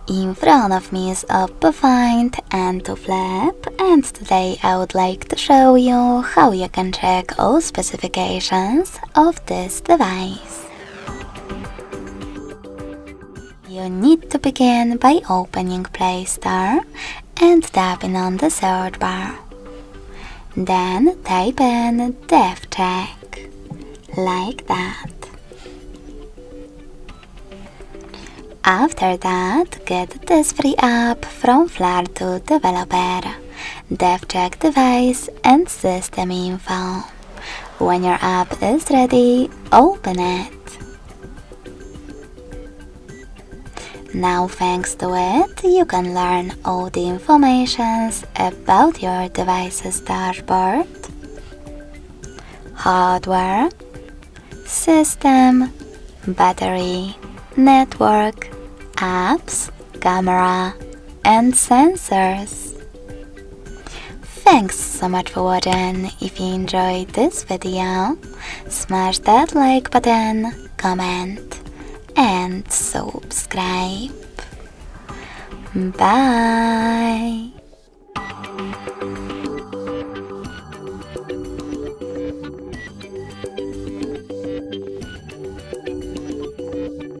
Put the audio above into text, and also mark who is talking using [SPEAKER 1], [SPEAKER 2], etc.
[SPEAKER 1] In front of me is OPPO FIND N2 FLIP, and today I would like to show you how you can check all specifications of this device. You need to begin by opening Play Store and tapping on the search bar. Then type in Dev Check, like that. After that, get this free app from Flare2 developer, DevCheck device and system info. When your app is ready, open it. Now thanks to it, you can learn all the informations about your device's dashboard, hardware, system, battery, network, apps, camera, and sensors. Thanks so much for watching. If you enjoyed this video, smash that like button, comment, and subscribe. Bye!